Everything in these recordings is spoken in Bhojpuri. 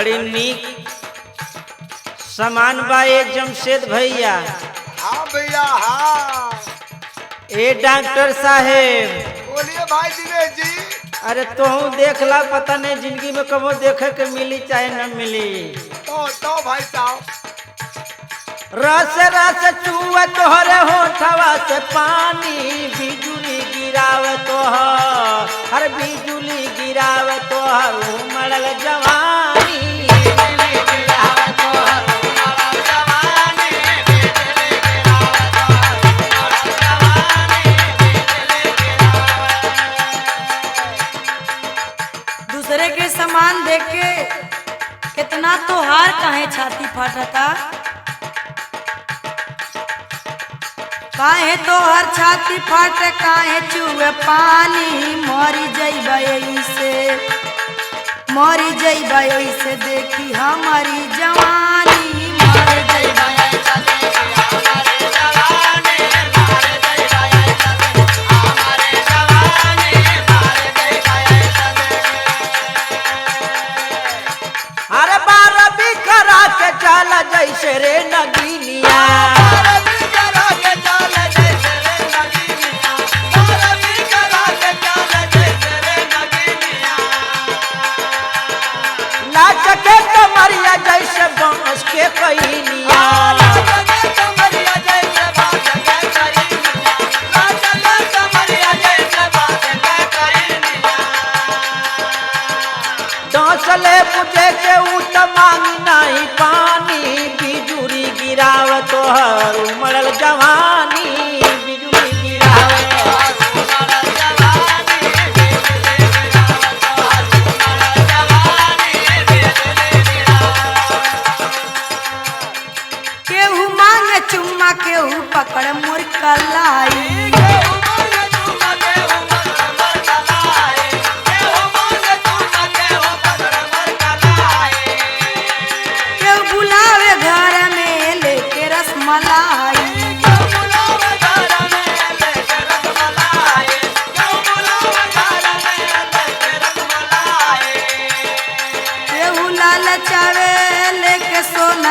बड़ी नीक सामान बा ये जमशेद भैया। हाँ भैया हाँ। ए डॉक्टर साहेब बोलिए भाई दिनेश जी। अरे तोहू देख ला, पता नहीं जिंदगी में कबो देखे के मिली चाहे न मिली। तो भाई साहब रस रस चूहे तोहरे होठवा से पानी, बिजुली गिरावे तोहर, हर बिजुली गिरावे तोहर उमड़ल जवानी। दूसरे के सामान देख के कितना तोहार काहे छाती फाटता, काहे तोहर छाती फाटे, काहे चुए पानी। मरी जइबे से, मरी जइबे से देखी हमारी जवानी। मर जइबे जैसे रे नगीनिया, नाच के कमरिया जैसे बांस के कहिनिया। डांसले बुझे के उत मांगी नहीं पानी, बिजुली गिराव तोहर उमड़ल जवानी। बिजुली गिराव केहू मांगे चुम्मा, केहू पकड़ मोर कलाई।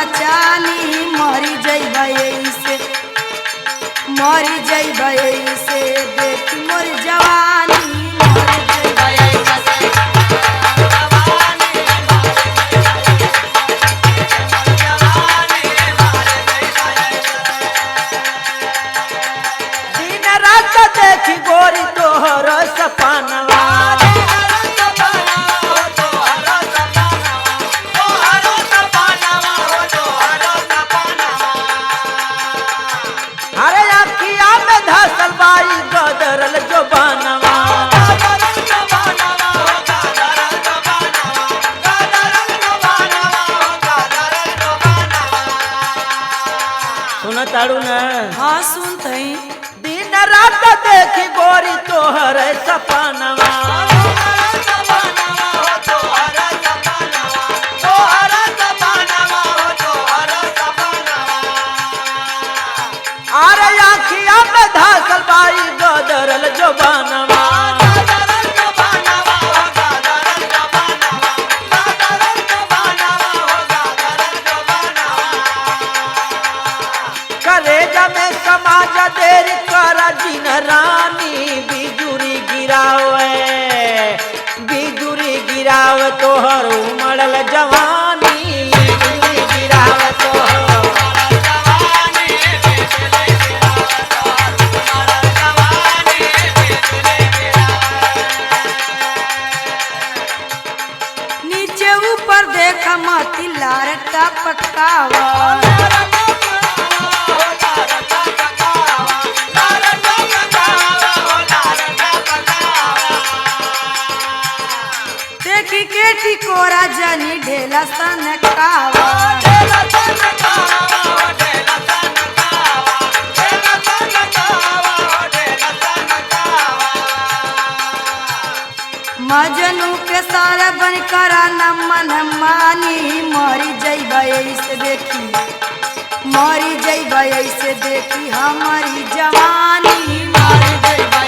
चानी मरी जइबे से, मरी जइबे से देखी मोर जवानी। दिन रात देखी गोरी तोहर सपनवा, गदरल जो बनवा। सुन ताड़ू न? हाँ सुनत हई। दिन रात देखी गोरी तोहर सपनवा, अरे आखिया में धासल बाई गदरल जो बनवा। कलेजा में समाज देर कर दिन रानी, बिजुली गिरावे, बिजुली गिरावे तोहर उमड़ल जवानी। बिजुली गिरावे तोहर मती लार टपकावा। देखी के टिकोरा जनी ढेला सनकावा। मजनू के सारा बन करा न मन मानी। मरी जइबे से देखी, मरी जइबे से देखी हमारी जवानी। मरी जइबे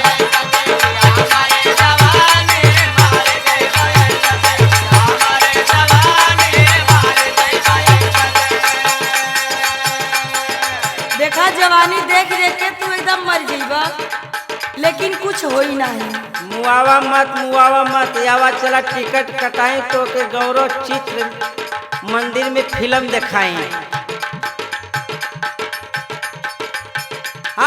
देखा जवानी देख देख के तू एकदम मर जाइबा, लेकिन कुछ होई नहीं। मुआवा मत यावा चला टिकट कटाई तो के गौरव चित्र मंदिर में फिल्म दिखाई।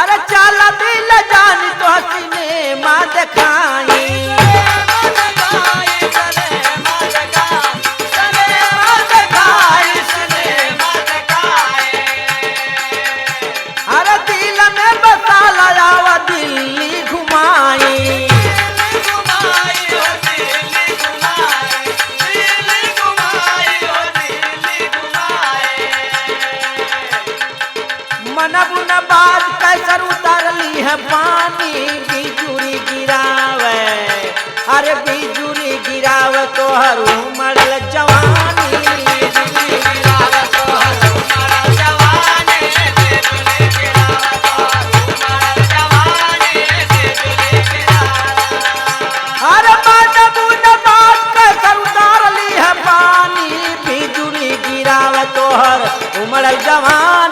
अरे चला दिल जान तो सिनेमा दिखाई। अरे दिल में बसा लावा दिल्ली घुमाई। मनबुन बात कैसर उतारली है पानी बिजुरी गिरावे। अरे बिजुरी गिरावे तोहर उमड़ल जवानी। अरे मनबुन बात कैसर उतारली है पानी बिजुरी गिरावे तोहर उमड़ल जवानी।